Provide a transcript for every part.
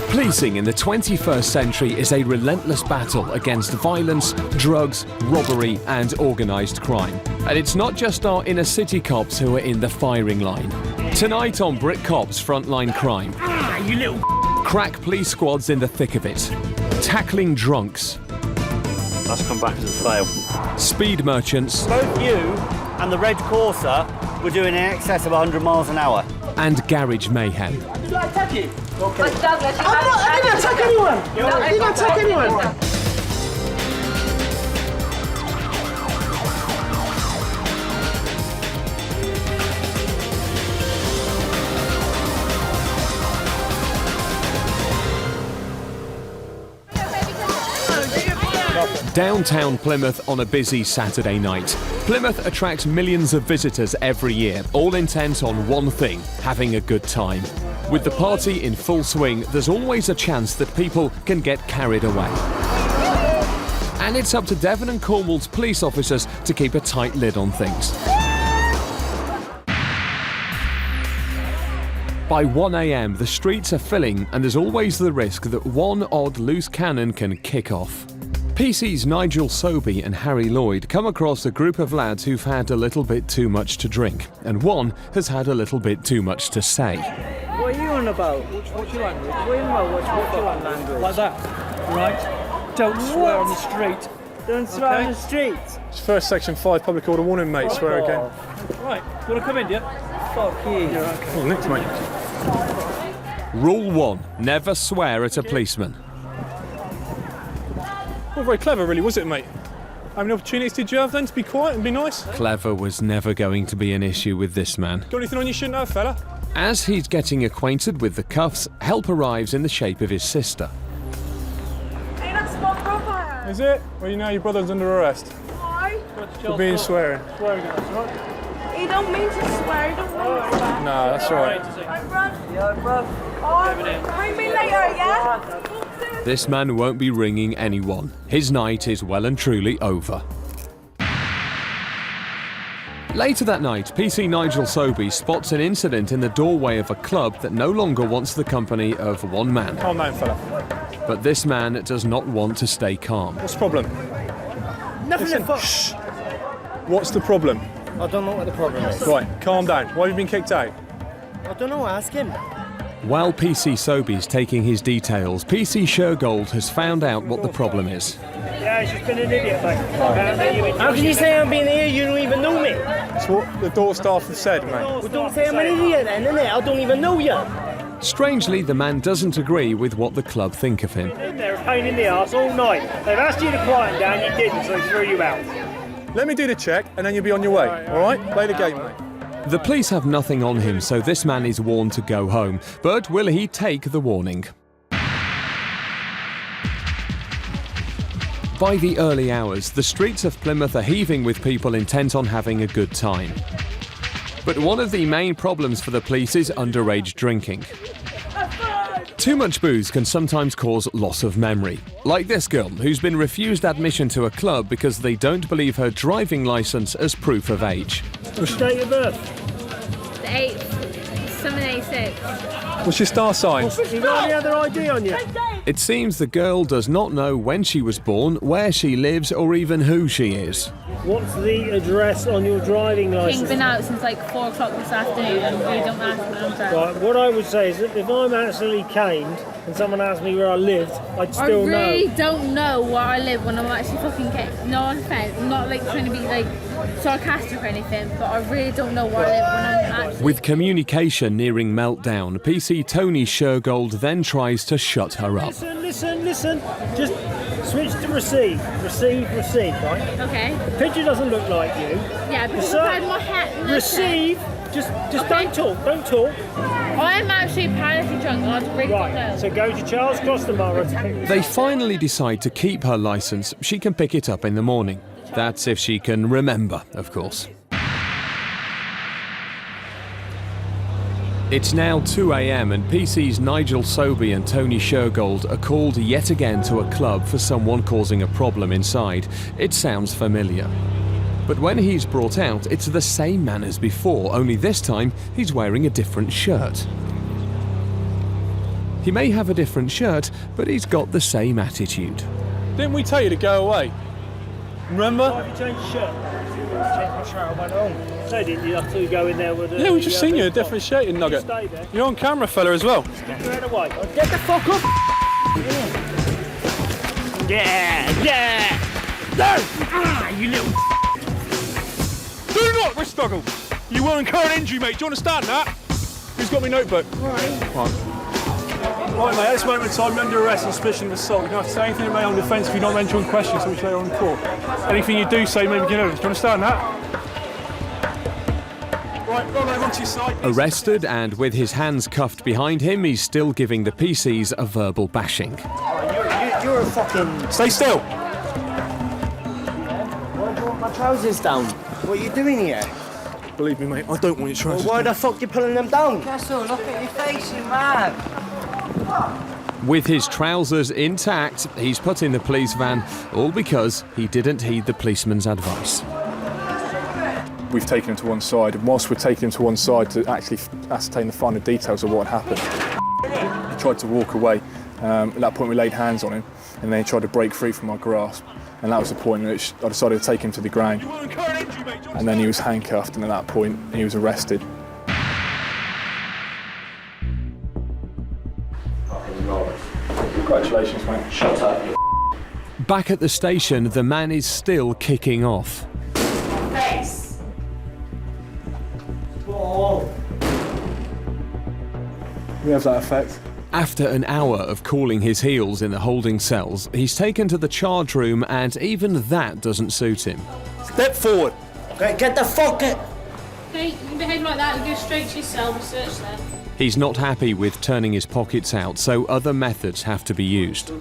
Policing in the 21st century is a relentless battle against violence, drugs, robbery and organised crime. And it's not just our inner city cops who are in the firing line. Tonight on Brit Cops Frontline Crime, you little crack police squads in the thick of it, tackling drunks, that's come back as a fail. speed merchants, Both you and the red Corsa were doing in excess of 100 miles an hour. and garage mayhem. Did I attack you? Okay. I didn't attack anyone! I didn't attack anyone! Downtown Plymouth on a busy Saturday night. Plymouth attracts millions of visitors every year, all intent on one thing, having a good time. With the party in full swing, there's always a chance that people can get carried away. And it's up to Devon and Cornwall's police officers to keep a tight lid on things. By 1 a.m, the streets are filling and there's always the risk that one odd loose cannon can kick off. PC's Nigel Sobey and Harry Lloyd come across a group of lads who've had a little bit too much to drink, and one has had a little bit too much to say. What are you on about? What's your language? What are you on about? What's your language? Like that, right? Don't swear on the street. Don't swear on the street. It's first section 5 public order warning, mate. Swear again. Right, you want to come in, yeah? Fuck you. Yeah, okay. Oh, next, mate. Rule 1. Never swear at a policeman. Not very clever, really, was it, mate? How many opportunities did you have then to be quiet and be nice? Clever was never going to be an issue with this man. Got anything on you shouldn't have, fella? As he's getting acquainted with the cuffs, help arrives in the shape of his sister. Hey, that's my brother. Is it? Well, you know your brother's under arrest Why? for being swearing. Swearing at us, right? He don't mean to swear. He don't mean to swear. No, that's all right. Hey, bruv. Yeah, bruv. Oh, ring me later, yeah? This man won't be ringing anyone. His night is well and truly over. Later that night, PC Nigel Sobey spots an incident in the doorway of a club that no longer wants the company of one man. Calm down, fella. But this man does not want to stay calm. What's the problem? Nothing to Shh. What's the problem? I don't know what the problem is. Right, calm down. Why have you been kicked out? I don't know, ask him. While PC Sobey's taking his details, PC Shergold has found out what the problem is. Yeah, she's been an idiot, mate. How can you say I'm being here? You don't even know me. That's what the door staff have said, mate. Well, don't say I'm an idiot then, innit? I don't even know you. Strangely, the man doesn't agree with what the club think of him. They're a pain in the arse all night. They've asked you to quiet down, you didn't, so they threw you out. Let me do the check and then you'll be on your way, all right? Play the game, mate. The police have nothing on him, so this man is warned to go home. But will he take the warning? By the early hours, the streets of Plymouth are heaving with people intent on having a good time. But one of the main problems for the police is underage drinking. Too much booze can sometimes cause loss of memory. Like this girl, who's been refused admission to a club because they don't believe her driving licence as proof of age. What's your date of birth? The 8th, summer 86. What's your star sign? You got any other ID on you? It seems the girl does not know when she was born, where she lives, or even who she is. What's the address on your driving King's licence? been out since like 4 o'clock this afternoon and we don't answer my number. Right, what I would say is that if I'm actually caned and someone asked me where I lived, I'd I still really know. don't know where I live when I'm actually fucking getting. No offence, I'm not like trying to be like sarcastic or anything, but I really don't know where I live when I'm actually. With communication nearing meltdown, PC Tony Shergold then tries to shut her up. Listen. Just switch to receive, right? Okay. The picture doesn't look like you. Yeah, because So- I've had my hat. Receive. Just Okay. don't talk. I'm actually panicking drunk and I really don't know. Right, so go to Charles Cross tomorrow. They finally decide to keep her licence. She can pick it up in the morning. That's if she can remember, of course. It's now 2 a.m. and PC's Nigel Sobey and Tony Shergold are called yet again to a club for someone causing a problem inside. It sounds familiar. But when he's brought out, it's the same man as before, only this time he's wearing a different shirt. He may have a different shirt, but he's got the same attitude. Didn't we tell you to go away? Remember? Why have you changed your shirt? Changed my shirt, I went home. So did you have to go in there with a... Yeah, we just seen you in a different shirt, Nugget. Stay there. You're on camera, fella, as well. Get your head away. Get the fuck up! Yeah! You little... Do not wrist struggle! You will incur an injury, mate. Do you understand that? Who's got my notebook? Right, mate, at this moment in time, you're under arrest on suspicion of assault. You don't have to say anything in my own defence if you're not mentioned in questions, which later on in court. Anything you do say, maybe get over. Do you understand that? Right, roll over onto your side. Arrested and with his hands cuffed behind him, he's still giving the PCs a verbal bashing. You're a fucking... Stay still. Why do you want my trousers down? What are you doing here? Believe me, mate, I don't want your trousers. Well, why the fuck you pulling them down? Castle, look at your face, you mad. With his trousers intact, he's put in the police van, all because he didn't heed the policeman's advice. We've taken him to one side, and whilst we're taking him to one side to actually ascertain the finer details of what happened, he tried to walk away. At that point, we laid hands on him, and then he tried to break free from our grasp. And that was the point at which I decided to take him to the ground. And then he was handcuffed, and at that point, he was arrested. Congratulations, mate. Shut up, you Back at the station, the man is still kicking off. Face. We have that effect. After an hour of cooling his heels in the holding cells, he's taken to the charge room, and even that doesn't suit him. Step forward. Get the fuck out! Okay, you behave like that, you go straight to your cell and search there. He's not happy with turning his pockets out, so other methods have to be used.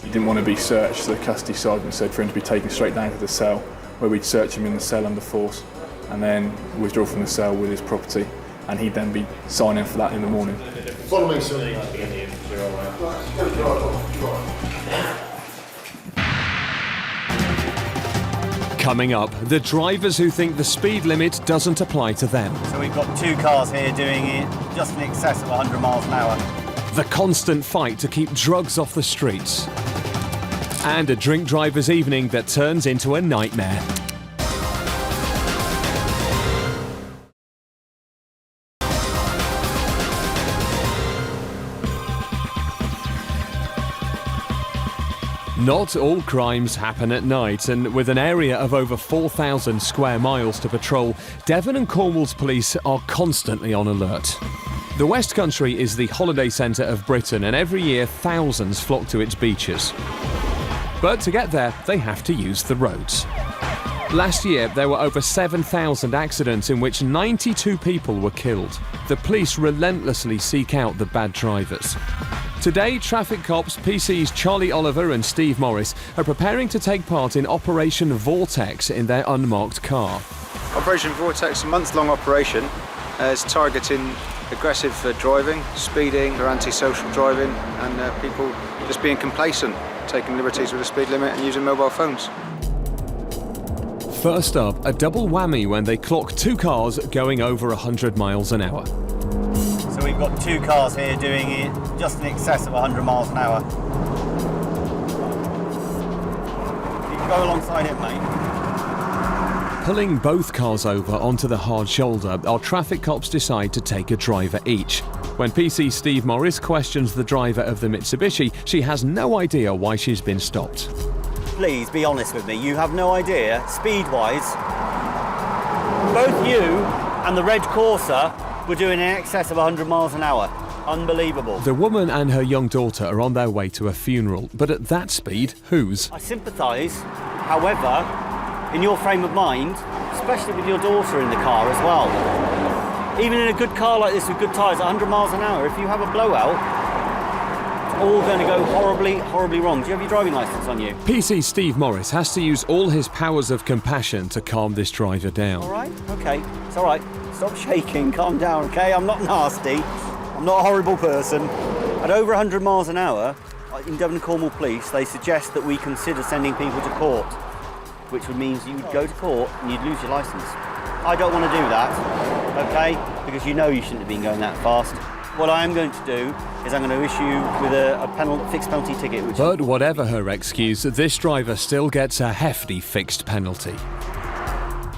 He didn't want to be searched, so the custody sergeant said for him to be taken straight down to the cell, where we'd search him in the cell under force, and then withdraw from the cell with his property, and he'd then be signing for that in the morning. Follow me, sir. Coming up, the drivers who think the speed limit doesn't apply to them. So we've got 2 cars here doing it just in excess of 100 miles an hour. The constant fight to keep drugs off the streets. And a drink driver's evening that turns into a nightmare. Not all crimes happen at night, and with an area of over 4,000 square miles to patrol, Devon and Cornwall's police are constantly on alert. The West Country is the holiday centre of Britain, and every year thousands flock to its beaches. But to get there, they have to use the roads. Last year, there were over 7,000 accidents in which 92 people were killed. The police relentlessly seek out the bad drivers. Today, traffic cops PC's Charlie Oliver and Steve Morris are preparing to take part in Operation Vortex in their unmarked car. Operation Vortex, a month-long operation, is targeting aggressive driving, speeding or antisocial driving, and people just being complacent, taking liberties with the speed limit and using mobile phones. First up, a double whammy when they clock 2 cars going over 100 miles an hour. So we've got 2 cars here doing it just in excess of 100 miles an hour. You can go alongside it, mate. Pulling both cars over onto the hard shoulder, our traffic cops decide to take a driver each. When PC Steve Morris questions the driver of the Mitsubishi, she has no idea why she's been stopped. Please be honest with me, you have no idea, speed-wise, both you and the red Corsa were doing in excess of 100 miles an hour. Unbelievable. The woman and her young daughter are on their way to a funeral, but at that speed, whose? I sympathise, however, in your frame of mind, especially with your daughter in the car as well. Even in a good car like this with good tyres at 100 miles an hour, if you have a blowout, it's all going to go horribly, horribly wrong. Do you have your driving licence on you? PC Steve Morris has to use all his powers of compassion to calm this driver down. All right, okay, it's all right. Stop shaking, calm down, okay? I'm not nasty. I'm not a horrible person. At over 100 miles an hour, in Devon and Cornwall Police, they suggest that we consider sending people to court, which would mean you would go to court and you'd lose your licence. I don't want to do that, okay? Because you know you shouldn't have been going that fast. What I am going to do is I'm going to issue you with a fixed penalty ticket. But whatever her excuse, this driver still gets a hefty fixed penalty.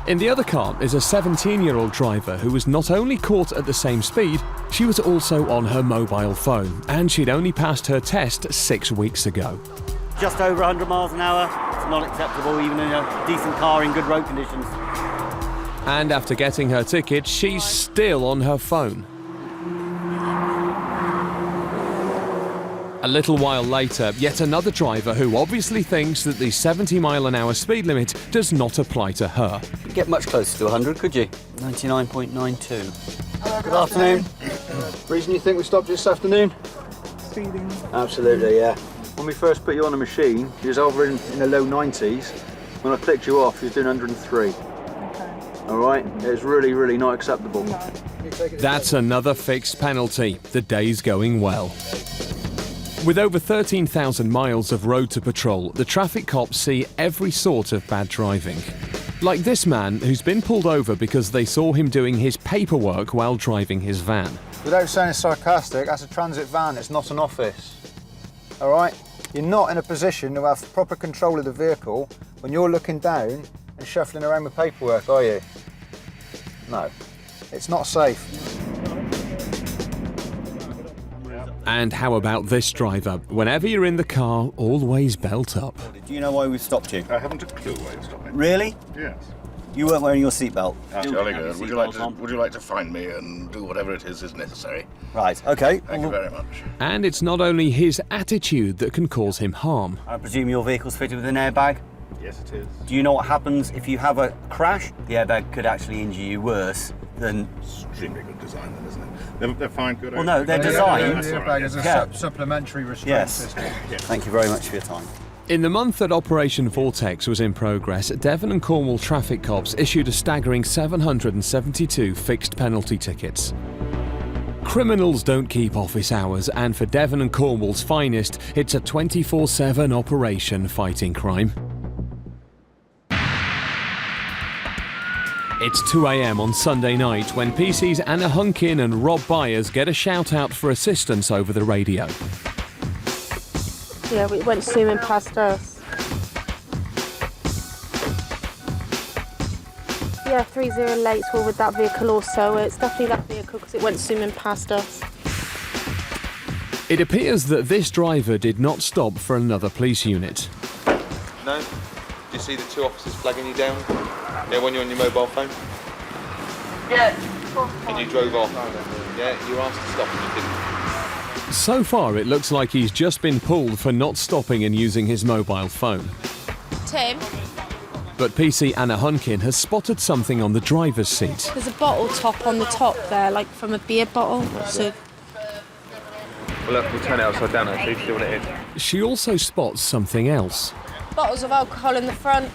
In the other car is a 17-year-old driver who was not only caught at the same speed, she was also on her mobile phone, and she'd only passed her test 6 weeks ago. Just over 100 miles an hour, it's not acceptable even in a decent car in good road conditions. And after getting her ticket, she's still on her phone. A little while later, yet another driver who obviously thinks that the 70-mile-an-hour speed limit does not apply to her. You'd get much closer to 100, could you? 99.92. Good afternoon. Reason you think we stopped you this afternoon? Speeding. Absolutely, yeah. When we first put you on the machine, you was over in the low 90s. When I clicked you off, you was doing 103. Okay. All right? It's really, really not acceptable. No. That's another fixed penalty. The day's going well. With over 13,000 miles of road to patrol, the traffic cops see every sort of bad driving. Like this man who's been pulled over because they saw him doing his paperwork while driving his van. Without sounding sarcastic, that's a transit van, it's not an office. All right? You're not in a position to have proper control of the vehicle when you're looking down and shuffling around with paperwork, are you? No. It's not safe. And how about this driver? Whenever you're in the car, always belt up. Do you know why we've stopped you? I haven't a clue why you're stopping. Really? Yes. You weren't wearing your seatbelt. That's jolly good. Would you like to find me and do whatever it is necessary? Right, okay. Thank you very much. And it's not only his attitude that can cause him harm. I presume your vehicle's fitted with an airbag? Yes, it is. Do you know what happens if you have a crash? The airbag could actually injure you worse than... Extremely good design then, isn't it? They're fine, good. Well, no, they're designed... The airbag is a supplementary restraint system. Yes. Thank you very much for your time. In the month that Operation Vortex was in progress, Devon and Cornwall traffic cops issued a staggering 772 fixed penalty tickets. Criminals don't keep office hours, and for Devon and Cornwall's finest, it's a 24/7 operation fighting crime. It's 2 a.m. on Sunday night when PC's Anna Hunkin and Rob Byers get a shout out for assistance over the radio. Yeah, we went zooming past us. Yeah, 30 late were with that vehicle also. It's definitely that vehicle because it went zooming past us. It appears that this driver did not stop for another police unit. No? Did you see the two officers flagging you down? Yeah, when you're on your mobile phone? Yeah. And you drove off? Yeah, you were asked to stop and you didn't. So far, it looks like he's just been pulled for not stopping and using his mobile phone. Tim, But PC Anna Hunkin has spotted something on the driver's seat. There's a bottle top on the top there, like from a beer bottle. So Well, look, we'll turn it upside down actually, see what it is. She also spots something else. bottles of alcohol in the front.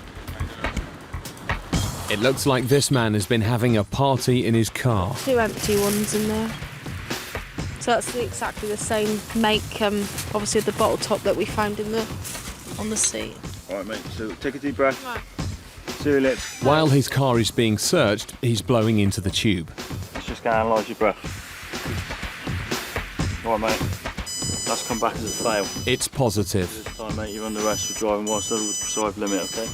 It looks like this man has been having a party in his car. 2 empty ones in there. So that's exactly the same make, obviously the bottle top that we found on the seat. All right, mate, so take a deep breath. Right. Seal your lips. While his car is being searched, he's blowing into the tube. Let's just go and analyse your breath. All right, mate. That's come back as a fail. It's positive. This time, mate, you're under arrest for driving whilst over the prescribed limit, okay?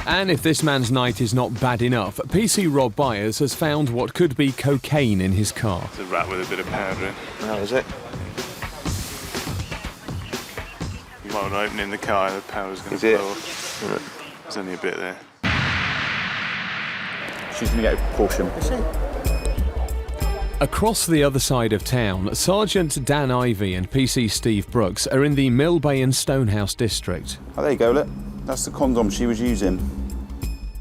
And if this man's night is not bad enough, PC Rob Byers has found what could be cocaine in his car. It's a rat with a bit of powder in. How is it? You might want to open in the car, the powder's going to blow off. There's only a bit there. She's going to get a precaution. Across the other side of town, Sergeant Dan Ivey and PC Steve Brooks are in the Millbay and Stonehouse district. Oh, there you go, look. That's the condom she was using.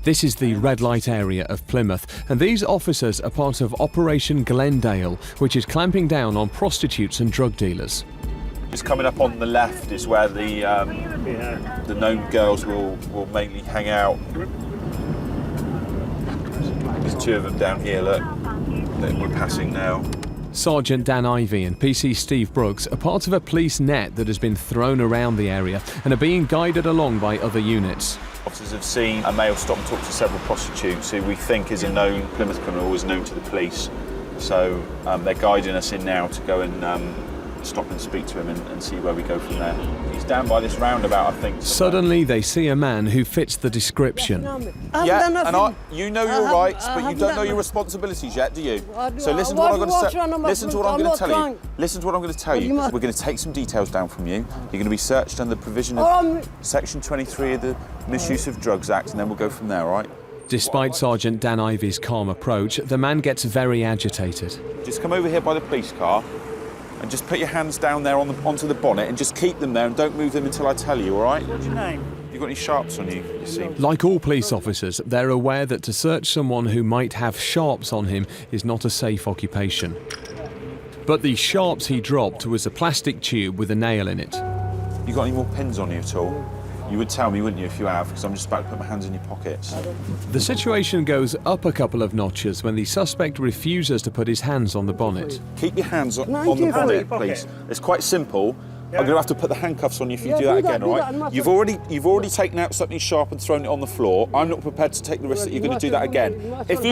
This is the red light area of Plymouth, and these officers are part of Operation Glendale, which is clamping down on prostitutes and drug dealers. Just coming up on the left is where the known girls will mainly hang out. There's two of them down here, look, that we're passing now. Sergeant Dan Ivey and PC Steve Brooks are part of a police net that has been thrown around the area and are being guided along by other units. Officers have seen a male stop and talk to several prostitutes who we think is a known Plymouth criminal, is known to the police. So they're guiding us in now to go and stop and speak to him and see where we go from there. He's down by this roundabout, I think. Suddenly they see a man who fits the description. Yeah, and you know your rights, but you don't know your responsibilities yet, do you? So listen to what I'm going to say. Listen to what I'm going to tell you. Listen to what I'm going to tell you. We're going to take some details down from you. You're going to be searched under the provision of Section 23 of the Misuse of Drugs Act, and then we'll go from there, all right? Despite Sergeant Dan Ivy's calm approach, the man gets very agitated. Just come over here by the police car and just put your hands down there onto the bonnet and just keep them there and don't move them until I tell you, all right? What's your name? You got any sharps on you, you see? Like all police officers, they're aware that to search someone who might have sharps on him is not a safe occupation. But the sharps he dropped was a plastic tube with a nail in it. You got any more pins on you at all? You would tell me, wouldn't you, if you have, because I'm just about to put my hands in your pockets. The situation goes up a couple of notches when the suspect refuses to put his hands on the bonnet. Keep your hands on the bonnet, please. It's quite simple. Yeah. I'm going to have to put the handcuffs on you if you do that again, all right? You've already taken out something sharp and thrown it on the floor. I'm not prepared to take the risk that you're going to do that again. If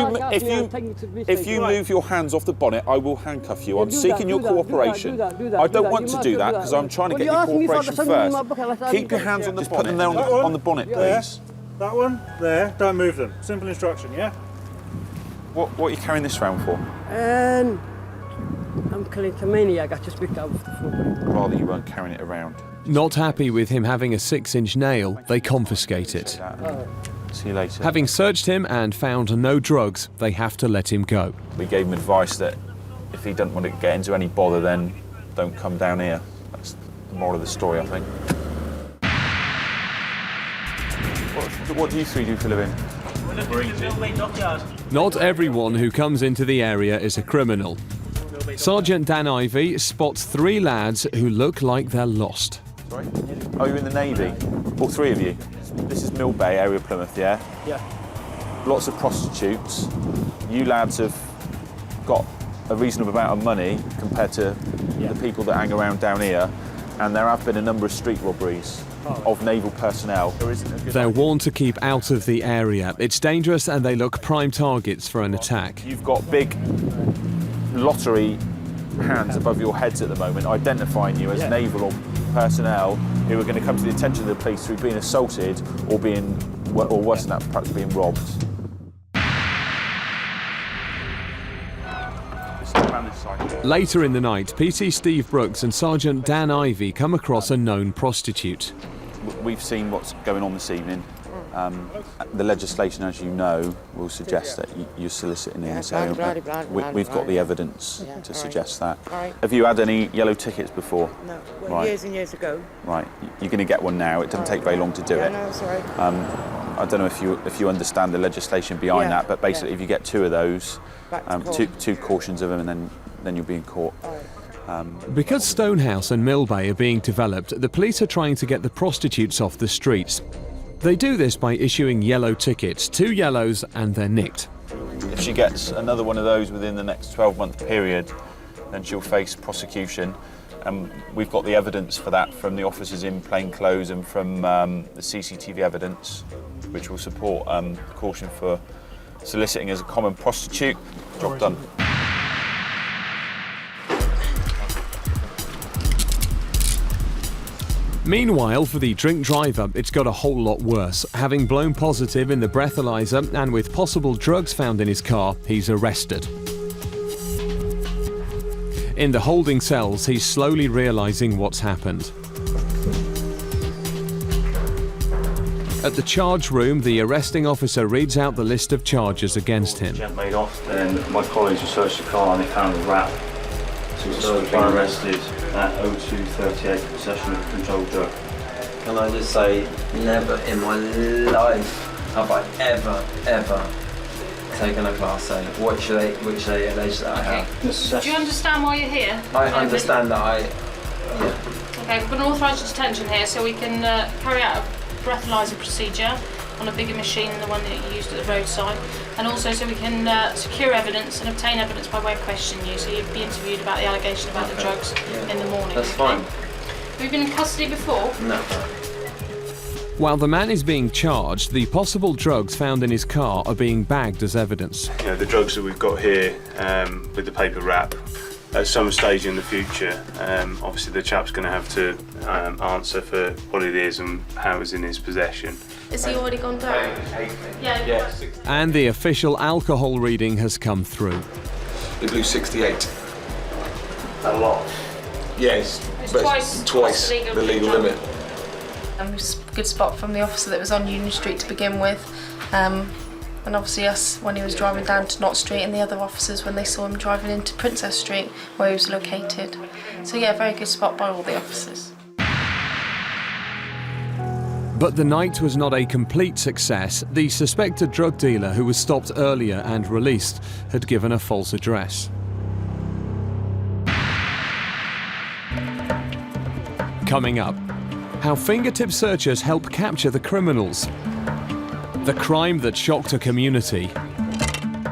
you move your hands off the bonnet, I will handcuff you. I'm seeking your cooperation. I don't want to do that because I'm trying to get your cooperation first. Keep your hands on the bonnet. Put them there on the bonnet, please. That one, there. Don't move them. Simple instruction, yeah? What are you carrying this round for? I'm kleptomaniac. I just picked up off the floor. Rather you weren't carrying it around. Not happy with him having a 6-inch nail, they confiscate it. See you later. Having searched him and found no drugs, they have to let him go. We gave him advice that if he doesn't want to get into any bother, then don't come down here. That's the moral of the story, I think. What do you three do for a living? Not everyone who comes into the area is a criminal. Sergeant Dan Ivy spots 3 lads who look like they're lost. Sorry? Oh, you're in the Navy? All 3 of you? This is Mill Bay, area of Plymouth, yeah? Yeah. Lots of prostitutes. You lads have got a reasonable amount of money compared to the people that hang around down here, and there have been a number of street robberies of naval personnel. They're warned to keep out of the area. It's dangerous and they look prime targets for an attack. You've got big lottery hands above your heads at the moment, identifying you as naval personnel who are going to come to the attention of the police through being assaulted or worse than that, perhaps being robbed. Later in the night, PT Steve Brooks and Sergeant Dan Ivy come across a known prostitute. We've seen what's going on this evening. The legislation, as you know, will suggest that you're soliciting in this area. We've got the evidence to suggest that. Have you had any yellow tickets before? No, well, years and years ago. Right, you're going to get one now. It doesn't take very long to do it. No, it's all right. I don't know if you understand the legislation behind that, but basically if you get 2 of those, two cautions of them, and then you'll be in court. Because Stonehouse and Millbay are being developed, the police are trying to get the prostitutes off the streets. They do this by issuing yellow tickets, 2 yellows, and they're nicked. If she gets another one of those within the next 12-month period, then she'll face prosecution. And we've got the evidence for that from the officers in plain clothes and from the CCTV evidence, which will support caution for soliciting as a common prostitute. Job done. Meanwhile, for the drink driver, it's got a whole lot worse. Having blown positive in the breathalyzer and with possible drugs found in his car, he's arrested. In the holding cells, he's slowly realising what's happened. At the charge room, the arresting officer reads out the list of charges against him. Gent made off, then my colleagues searched the car and they found a wrap. So he's been arrested at 02:38 for possession of a controlled drug. Can I just say, never in my life have I ever taken a Class A, which they allege that I have. Do you understand why you're here? I understand that Okay, we've got an authorised detention here, so we can carry out a breathalyzer procedure on a bigger machine than the one that you used at the roadside, and also so we can secure evidence and obtain evidence by way of questioning you, so you'd be interviewed about the allegation about the drugs in the morning. That's fine. Have you been in custody before? No. While the man is being charged, the possible drugs found in his car are being bagged as evidence. The drugs that we've got here with the paper wrap, at some stage in the future, obviously the chap's going to have to answer for what it is and how it's in his possession. Is he already gone down? Yeah. And the official alcohol reading has come through. We blew 68. A lot. Yes, It's but twice the legal limit. It was a good spot from the officer that was on Union Street to begin with. And obviously us when he was driving down to Knott Street, and the other officers when they saw him driving into Princess Street where he was located. So yeah, very good spot by all the officers. But the night was not a complete success. The suspected drug dealer, who was stopped earlier and released, had given a false address. Coming up, how fingertip searchers help capture the criminals, the crime that shocked a community,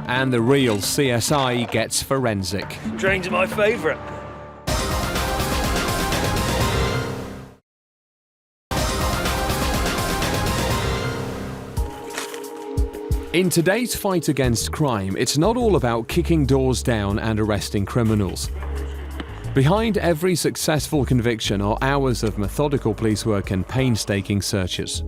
and the real CSI gets forensic. Trains are my favourite. In today's fight against crime, it's not all about kicking doors down and arresting criminals. Behind every successful conviction are hours of methodical police work and painstaking searches.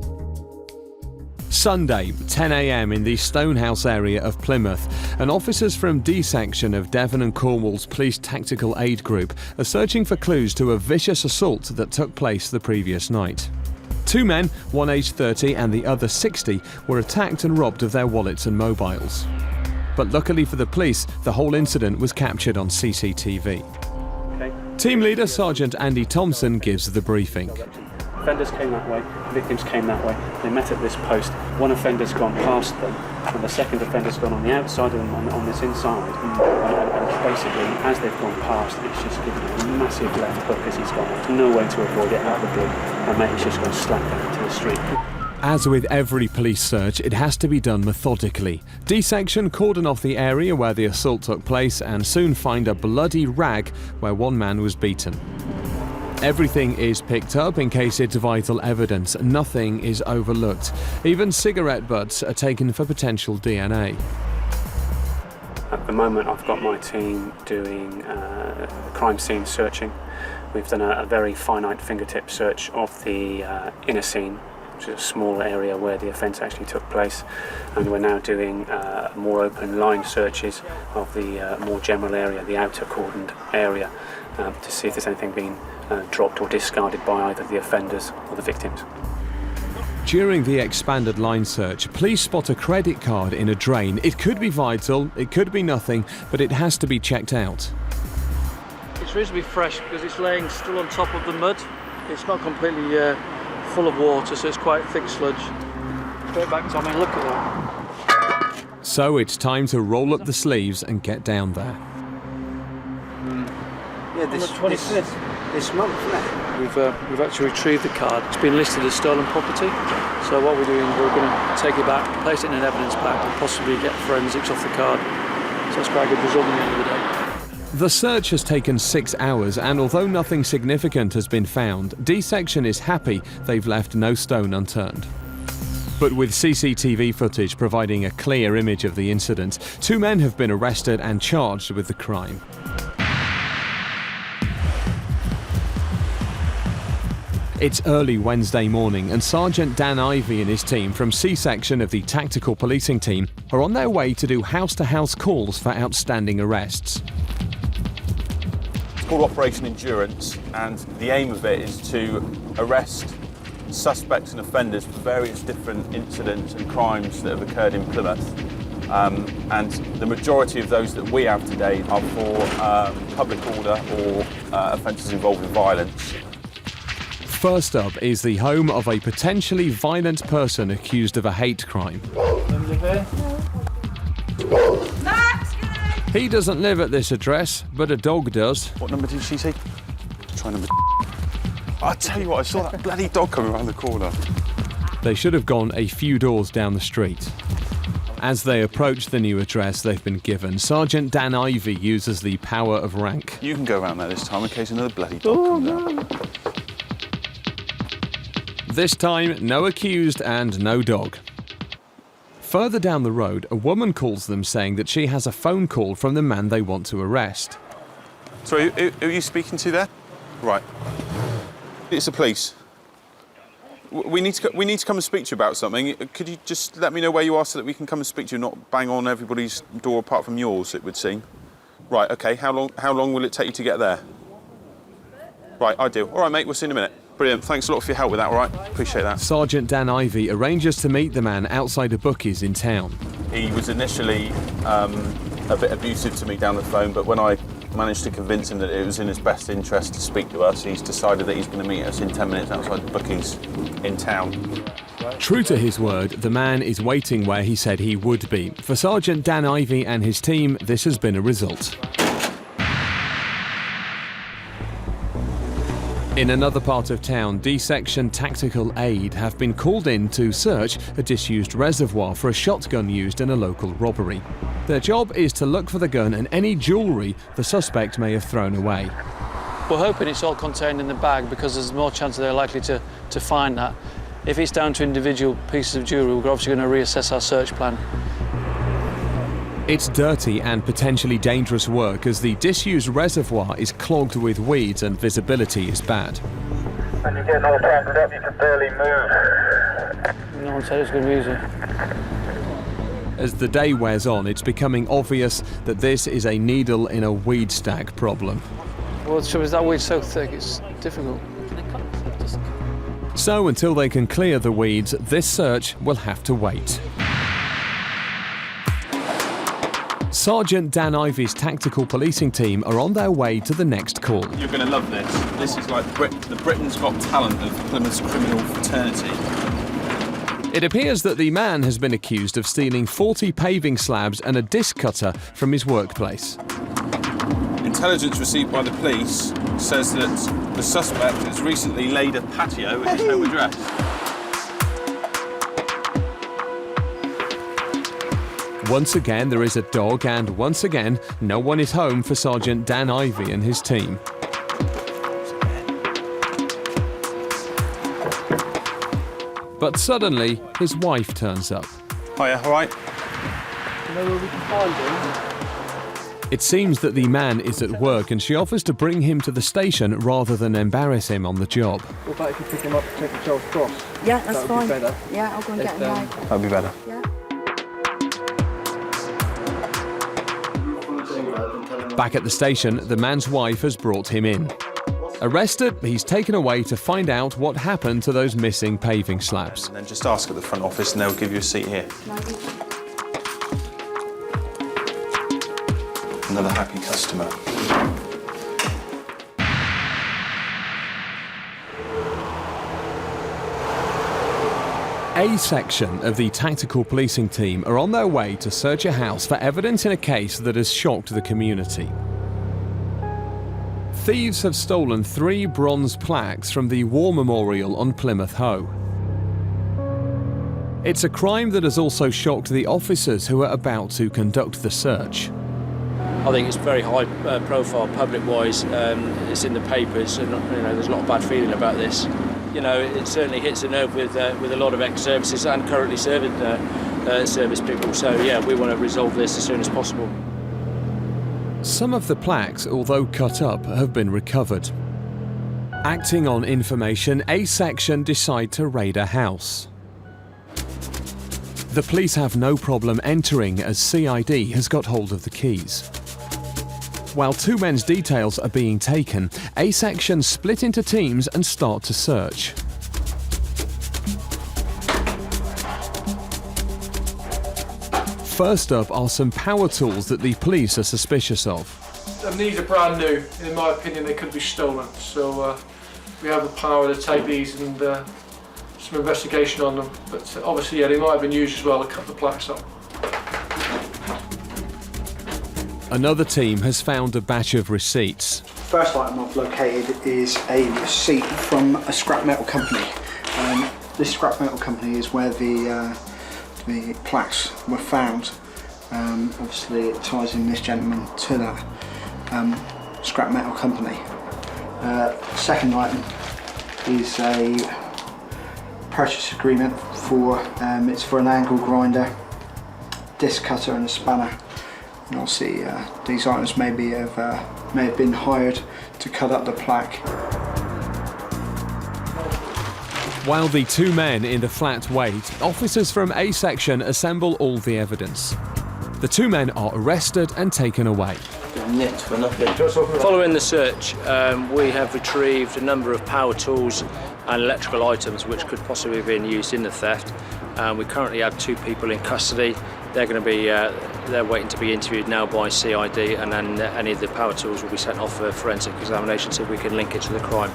Sunday, 10 a.m. in the Stonehouse area of Plymouth, and officers from D section of Devon and Cornwall's Police Tactical Aid Group are searching for clues to a vicious assault that took place the previous night. Two men, one aged 30 and the other 60, were attacked and robbed of their wallets and mobiles. But luckily for the police, the whole incident was captured on CCTV. Team leader Sergeant Andy Thompson gives the briefing. Offenders came that way, victims came that way. They met at this post. One offender's gone past them, and the second offender's gone on the outside of them on this inside. And basically, as they've gone past, it's just given a massive left hook as he's gone. There's no way to avoid it out of the blue, and mate, it's just gone slap down to the street. As with every police search, it has to be done methodically. D-section cordon off the area where the assault took place and soon find a bloody rag where one man was beaten. Everything is picked up in case it's vital evidence. Nothing is overlooked. Even cigarette butts are taken for potential DNA. At the moment, I've got my team doing crime scene searching. We've done a very finite fingertip search of the inner scene, which is a small area where the offence actually took place, and we're now doing more open line searches of the more general area, the outer cordoned area, to see if there's anything being dropped or discarded by either the offenders or the victims. During the expanded line search, police spot a credit card in a drain. It could be vital, it could be nothing, but it has to be checked out. It's reasonably fresh because it's laying still on top of the mud. It's not completely full of water, so it's quite thick sludge. Straight back, Tommy, look at that. So it's time to roll up the sleeves and get down there. Yeah, this month, isn't it? We've actually retrieved the card. It's been listed as stolen property. So what we're doing, we're going to take it back, place it in an evidence pack, and possibly get forensics off the card. So that's quite a good result at the end of the day. The search has taken 6 hours, and although nothing significant has been found, D-section is happy they've left no stone unturned. But with CCTV footage providing a clear image of the incident, 2 men have been arrested and charged with the crime. It's early Wednesday morning, and Sergeant Dan Ivey and his team from C-section of the Tactical Policing Team are on their way to do house-to-house calls for outstanding arrests. It's called Operation Endurance, and the aim of it is to arrest suspects and offenders for various different incidents and crimes that have occurred in Plymouth. And the majority of those that we have today are for public order or offences involving violence. First up is the home of a potentially violent person accused of a hate crime. He doesn't live at this address, but a dog does. What number did she say? Try number. I tell you what, I saw that bloody dog coming around the corner. They should have gone a few doors down the street. As they approach the new address they've been given, Sergeant Dan Ivey uses the power of rank. You can go around there this time in case another bloody dog comes out. This time, no accused and no dog. Further down the road, a woman calls them saying that she has a phone call from the man they want to arrest. Sorry, who are you speaking to there? Right. It's the police. We need to come and speak to you about something. Could you just let me know where you are so that we can come and speak to you, not bang on everybody's door apart from yours, it would seem. Right, OK, how long will it take you to get there? Right, ideal. All right, mate, we'll see you in a minute. Brilliant, thanks a lot for your help with that, all right? Appreciate that. Sergeant Dan Ivy arranges to meet the man outside a bookies in town. He was initially a bit abusive to me down the phone, but when I managed to convince him that it was in his best interest to speak to us, he's decided that he's going to meet us in 10 minutes outside the bookies in town. True to his word, the man is waiting where he said he would be. For Sergeant Dan Ivy and his team, this has been a result. In another part of town, D-Section Tactical Aid have been called in to search a disused reservoir for a shotgun used in a local robbery. Their job is to look for the gun and any jewellery the suspect may have thrown away. We're hoping it's all contained in the bag because there's more chance they're likely to find that. If it's down to individual pieces of jewellery, we're obviously going to reassess our search plan. It's dirty and potentially dangerous work as the disused reservoir is clogged with weeds and visibility is bad. When you're getting all tangled up, you can barely move. No one said it's going to be easy. As the day wears on, it's becoming obvious that this is a needle in a weed stack problem. Well, the trouble is that weed's so thick, it's difficult. So until they can clear the weeds, this search will have to wait. Sergeant Dan Ivy's tactical policing team are on their way to the next call. You're going to love this. This is like the Britain's Got Talent of Plymouth's criminal fraternity. It appears that the man has been accused of stealing 40 paving slabs and a disc cutter from his workplace. Intelligence received by the police says that the suspect has recently laid a patio at his home address. Once again, there is a dog, and once again, no one is home for Sergeant Dan Ivy and his team. But suddenly, his wife turns up. Hiya, all right? You know where we can find him? It seems that the man is at work, and she offers to bring him to the station rather than embarrass him on the job. What about if you pick him up and take him to Charles Cross? Yeah, that's that would fine. Be better. Yeah, I'll go and get him now. That'd be better. Yeah. Back at the station, the man's wife has brought him in. Arrested, he's taken away to find out what happened to those missing paving slabs. And then just ask at the front office and they'll give you a seat here. Another happy customer. A section of the tactical policing team are on their way to search a house for evidence in a case that has shocked the community. Thieves have stolen 3 bronze plaques from the War Memorial on Plymouth Hoe. It's a crime that has also shocked the officers who are about to conduct the search. I think it's very high profile public-wise. It's in the papers, and there's a lot of bad feeling about this. It certainly hits a nerve with a lot of ex-services and currently serving service people. So yeah, we want to resolve this as soon as possible. Some of the plaques, although cut up, have been recovered. Acting on information, A section decide to raid a house. The police have no problem entering as CID has got hold of the keys. While 2 men's details are being taken, A section split into teams and start to search. First up are some power tools that the police are suspicious of. And these are brand new. In my opinion, they could be stolen. So we have the power to take these and some investigation on them. But obviously, yeah, they might have been used as well to cut the plaques up. Another team has found a batch of receipts. First item I've located is a receipt from a scrap metal company. This scrap metal company is where the plaques were found. Obviously it ties in this gentleman to that scrap metal company. Second item is a purchase agreement for it's for an angle grinder, disc cutter and a spanner. And obviously these items may have been hired to cut up the plaque. While the two men in the flat wait, officers from A section assemble all the evidence. The two men are arrested and taken away. Following the search, we have retrieved a number of power tools and electrical items which could possibly have been used in the theft. We currently have two people in custody. They're going to be they're waiting to be interviewed now by CID, and then any of the power tools will be sent off for forensic examination, so we can link it to the crime.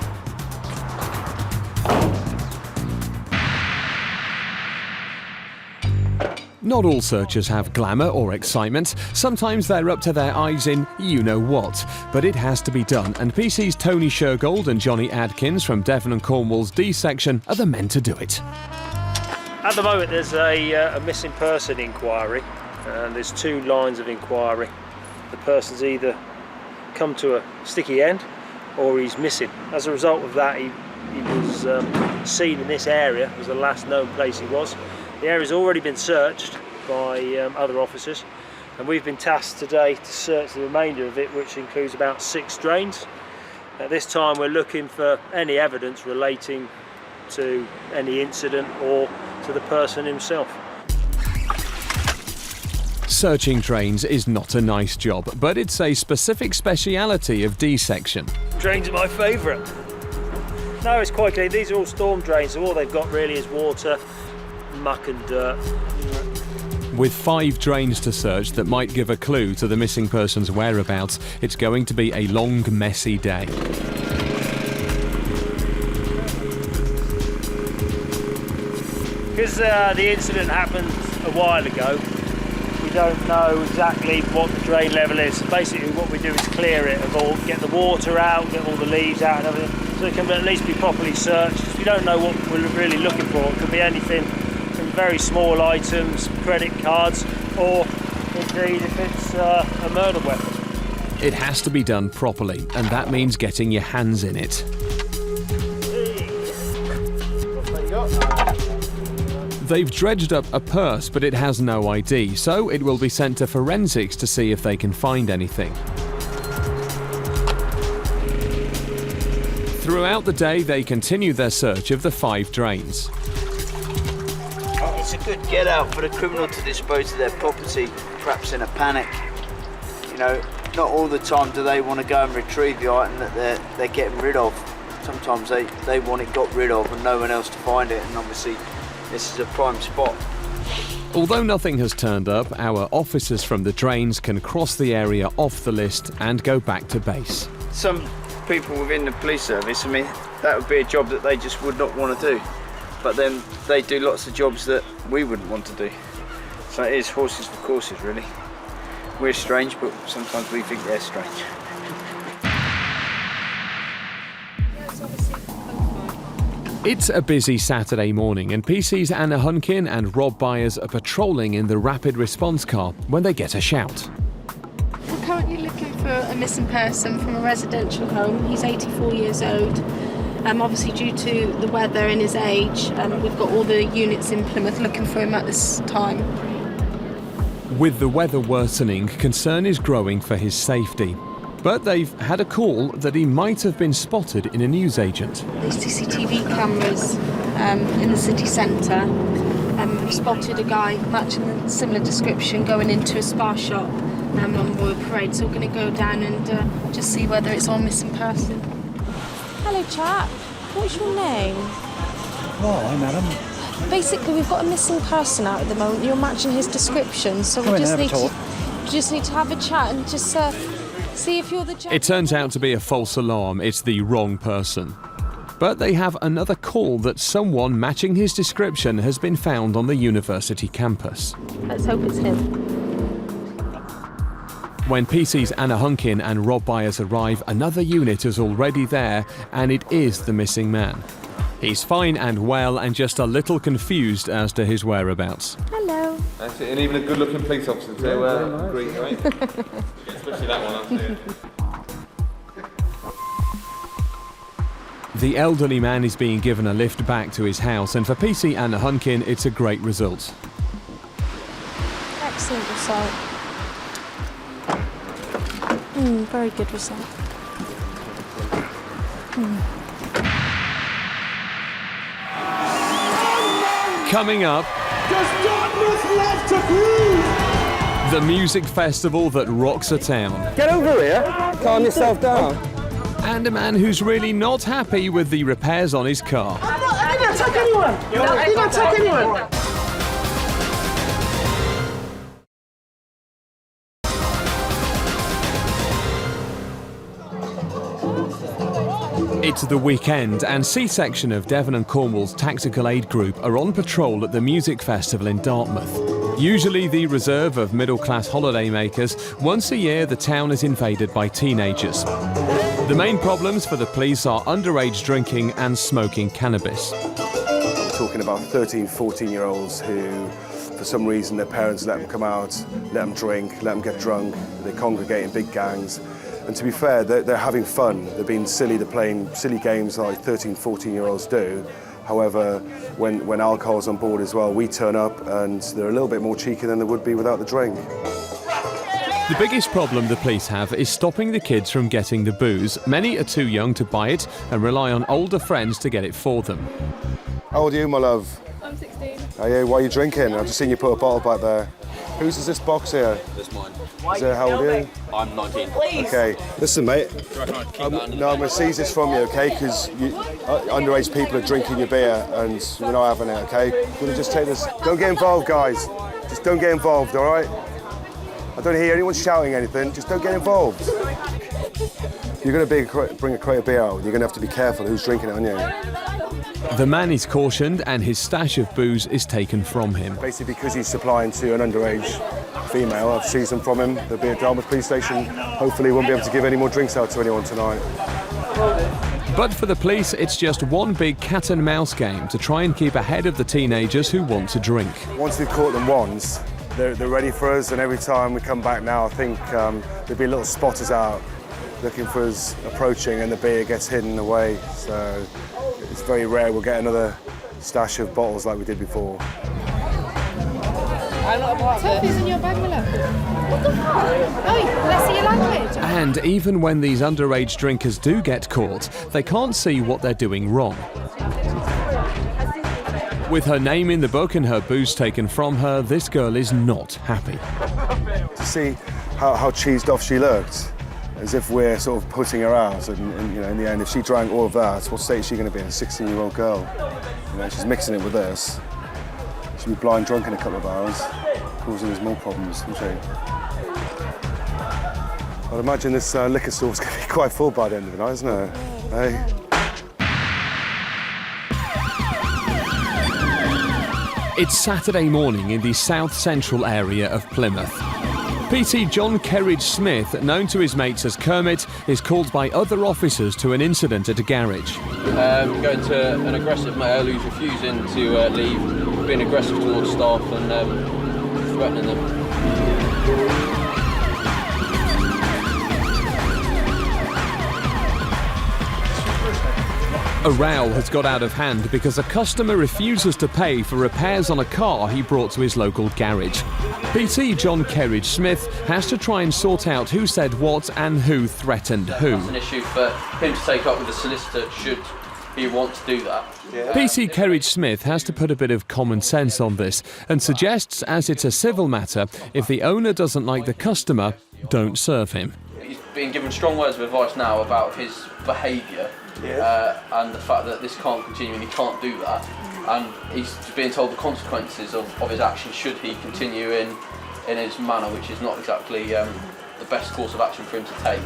Not all searches have glamour or excitement. Sometimes they're up to their eyes in you-know-what. But it has to be done, and PC's Tony Shergold and Johnny Adkins from Devon and Cornwall's D section are the men to do it. At the moment there's a missing person inquiry, and there's two lines of inquiry. The person's either come to a sticky end or he's missing. As a result of that, he was seen in this area, was the last known place he was. The area's already been searched by other officers, and we've been tasked today to search the remainder of it, which includes about 6 drains. At this time we're looking for any evidence relating to any incident or to the person himself. Searching drains is not a nice job, but it's a specific speciality of D section. Drains are my favourite. No, it's quite clean. These are all storm drains, so all they've got really is water, muck and dirt. With 5 drains to search that might give a clue to the missing person's whereabouts, it's going to be a long, messy day. Because the incident happened a while ago, we don't know exactly what the drain level is. So basically what we do is clear it of all, get the water out, get all the leaves out and everything, so it can at least be properly searched. We don't know what we're really looking for. It could be anything from very small items, credit cards, or indeed if it's a murder weapon. It has to be done properly, and that means getting your hands in it. They've dredged up a purse, but it has no ID, so it will be sent to forensics to see if they can find anything. Throughout the day, they continue their search of the 5 drains. It's a good get out for the criminal to dispose of their property, perhaps in a panic. You know, not all the time do they want to go and retrieve the item that they're getting rid of. Sometimes they want it got rid of and no one else to find it, and obviously this is a prime spot. Although nothing has turned up, our officers from the drains can cross the area off the list and go back to base. Some people within the police service, I mean, that would be a job that they just would not want to do. But then they do lots of jobs that we wouldn't want to do. So it is horses for courses, really. We're strange, but sometimes we think they're strange. It's a busy Saturday morning, and PC's Anna Hunkin and Rob Byers are patrolling in the rapid response car when they get a shout. We're currently looking for a missing person from a residential home. He's 84 years old. Obviously due to the weather and his age, we've got all the units in Plymouth looking for him at this time. With the weather worsening, concern is growing for his safety. But they've had a call that he might have been spotted in a newsagent. The CCTV cameras in the city centre have spotted a guy matching a similar description going into a spa shop on Royal Parade. So we're going to go down and just see whether it's our missing person. Hello chap, what's your name? Hi madam. Basically we've got a missing person out at the moment. You're matching his description, so we just need to have a chat and just see if you're the gentleman. It turns out to be a false alarm. It's the wrong person. But they have another call that someone matching his description has been found on the university campus. Let's hope it's him. When PC's Anna Hunkin and Rob Byers arrive, another unit is already there, and it is the missing man. He's fine and well, and just a little confused as to his whereabouts. Hello. That's it, and even a good-looking police officer to greet, right? Especially that one, I'll say. The elderly man is being given a lift back to his house, and for PC and Hunkin, it's a great result. Excellent result. Very good result. Coming up, Does Dartmouth love to groove? the music festival that rocks a town. Get over here, calm yourself down. And a man who's really not happy with the repairs on his car. I didn't attack anyone. I didn't attack anyone. It's the weekend, and C-Section of Devon and Cornwall's Tactical Aid Group are on patrol at the music festival in Dartmouth. Usually the reserve of middle-class holidaymakers, once a year the town is invaded by teenagers. The main problems for the police are underage drinking and smoking cannabis. We're talking about 13, 14-year-olds who, for some reason, their parents let them come out, let them drink, let them get drunk, they congregate in big gangs. And to be fair, they're having fun. They're being silly, they're playing silly games like 13, 14-year-olds do. However, when alcohol's on board as well, we turn up and they're a little bit more cheeky than they would be without the drink. The biggest problem the police have is stopping the kids from getting the booze. Many are too young to buy it and rely on older friends to get it for them. How old are you, my love? I'm 16. Oh yeah, why are you drinking? I've just seen you put a bottle back there. Whose is this box here? This mine. Is it, how old are you? I'm 19. Okay, listen mate, no, I'm going to seize this from you, okay, because underage people are drinking your beer and we're not having it, okay? We're going to just take this, don't get involved guys, just don't get involved, all right? I don't hear anyone shouting anything, just don't get involved. You're going to bring a crate of beer out, you're going to have to be careful who's drinking it, aren't you? The man is cautioned and his stash of booze is taken from him. Basically because he's supplying to an underage female, I've seized them from him. They'll be at Dartmouth Police Station. Hopefully he won't be able to give any more drinks out to anyone tonight. But for the police, it's just one big cat and mouse game to try and keep ahead of the teenagers who want to drink. Once we've caught them once, they're ready for us, and every time we come back now, I think there'll be little spotters out looking for us approaching and the beer gets hidden away. So it's very rare we'll get another stash of bottles like we did before. I'm not a part of this. In your bag, my love. What the fuck? Oh, let's see your language. And even when these underage drinkers do get caught, they can't see what they're doing wrong. With her name in the book and her booze taken from her, this girl is not happy. To see how cheesed off she looked, as if we're sort of putting her out, and you know, in the end, if she drank all of that, what state is she going to be in? A 16-year-old girl. You know, she's mixing it with this. She'll be blind drunk in a couple of hours, causing us more problems, won't she? I'd imagine this liquor store's going to be quite full by the end of the night, isn't it? Hey? It's Saturday morning in the south-central area of Plymouth. PT John Kerridge-Smith, known to his mates as Kermit, is called by other officers to an incident at a garage. Going to an aggressive male who's refusing to leave, being aggressive towards staff and threatening them. A row has got out of hand because a customer refuses to pay for repairs on a car he brought to his local garage. PT John Kerridge-Smith has to try and sort out who said what and who threatened who. That's an issue for him to take up with the solicitor should he want to do that. PT Kerridge-Smith has to put a bit of common sense on this and suggests, as it's a civil matter, if the owner doesn't like the customer, don't serve him. He's being given strong words of advice now about his behaviour. And the fact that this can't continue and he can't do that, and he's being told the consequences of his actions should he continue in his manner, which is not exactly the best course of action for him to take.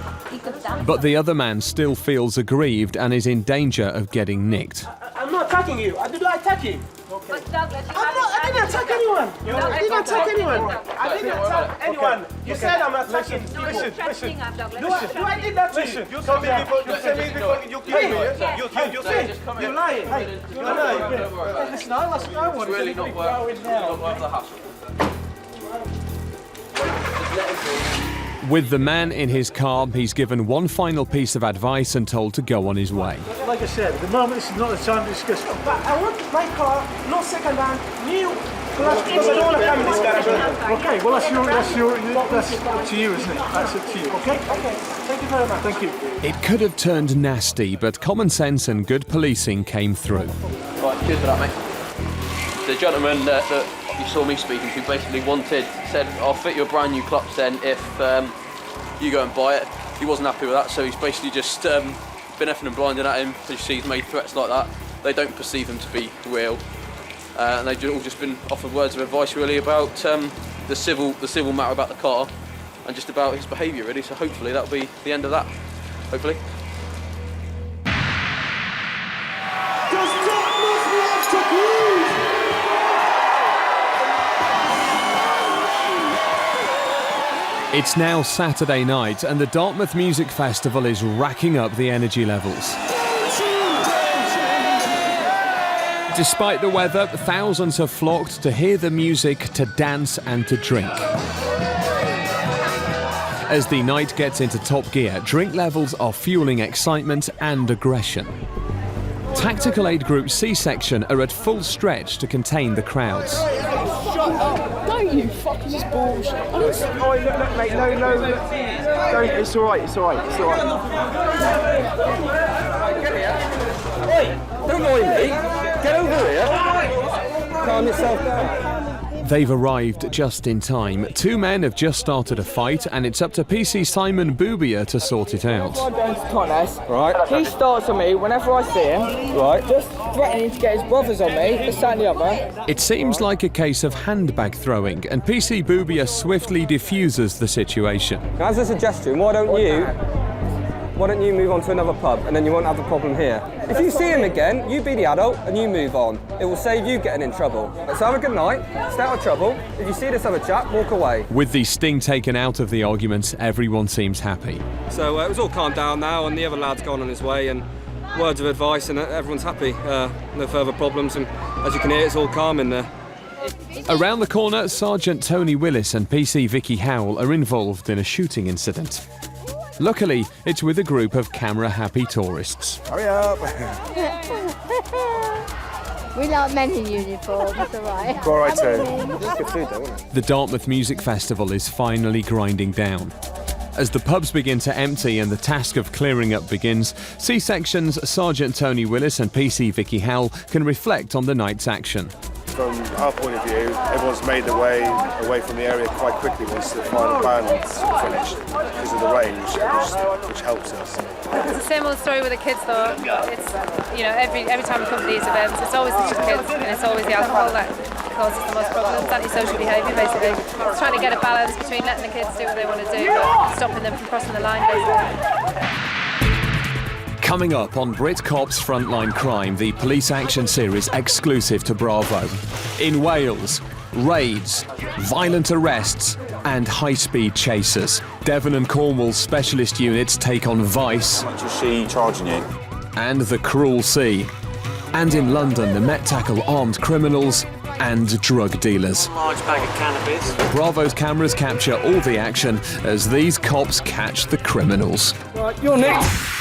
But the other man still feels aggrieved and is in danger of getting nicked. I'm not attacking you. I did not attack you. Okay. I didn't attack anyone. I didn't attack anyone. I didn't attack anyone. You said I'm attacking. Listen. Do I did that to you? You told me before. You said me before. You killed me. You said you're lying. Hey, you're lying. Listen, I want to really not worth the hassle. With the man in his car, he's given one final piece of advice and told to go on his way. Like I said, at the moment this is not the time to discuss. But I want my car, no second hand, new. Because I don't want to come in this garage. Okay, well that's up to you, isn't it? That's up to you. Okay. Okay. Thank you very much. Thank you. It could have turned nasty, but common sense and good policing came through. Right, cheers for that, mate. The gentleman that you saw me speaking to basically said, I'll fit you a brand new clutch then if you go and buy it. He wasn't happy with that, so he's basically just been effing and blinding at him. As you see, he's made threats like that. They don't perceive him to be real. And they've all just been offered words of advice really about the civil matter about the car and just about his behaviour really, so hopefully that'll be the end of that, hopefully. It's now Saturday night and the Dartmouth Music Festival is racking up the energy levels. Despite the weather, thousands have flocked to hear the music, to dance and to drink. As the night gets into top gear, drink levels are fueling excitement and aggression. Tactical Aid Group C-Section are at full stretch to contain the crowds. Shut up! Don't you fucking just bullshit. Oh, look, mate, no. Don't, it's alright. Oi, don't annoy me. Get over here. Calm yourself down. They've arrived just in time. Two men have just started a fight and it's up to PC Simon Boubier to sort it out. I'm going to Thomas. Right. He starts on me whenever I see him. Right. Just threatening to get his brothers on me. This, that and the other. It seems like a case of handbag throwing and PC Boubier swiftly diffuses the situation. As a suggestion, why don't you move on to another pub and then you won't have a problem here. If you see him again, you be the adult and you move on. It will save you getting in trouble. So have a good night, stay out of trouble. If you see this other chap, walk away. With the sting taken out of the argument, everyone seems happy. So it was all calmed down now and the other lad's gone on his way and words of advice and everyone's happy. No further problems and as you can hear, it's all calm in there. Around the corner, Sergeant Tony Willis and PC Vicky Howell are involved in a shooting incident. Luckily, it's with a group of camera-happy tourists. Hurry up! We like men in uniform, it's all right. All right, too. Good food though, isn't it? The Dartmouth Music Festival is finally grinding down. As the pubs begin to empty and the task of clearing up begins, C-Section's Sergeant Tony Willis and PC Vicky Howell can reflect on the night's action. From our point of view, everyone's made their way away from the area quite quickly once the final band's finished because of the rain, which helps us. It's the same old story with the kids though. It's, you know, every time we come to these events, it's always the kids and it's always the alcohol that causes the most problems. Antisocial behaviour basically. It's trying to get a balance between letting the kids do what they want to do but stopping them from crossing the line basically. Coming up on Brit Cops Frontline Crime, the police action series exclusive to Bravo. In Wales, raids, violent arrests and high-speed chasers. Devon and Cornwall's specialist units take on vice. How much is she charging you? And the cruel sea. And in London, the Met tackle armed criminals and drug dealers. Large bag of cannabis. Bravo's cameras capture all the action as these cops catch the criminals. Right, you're next.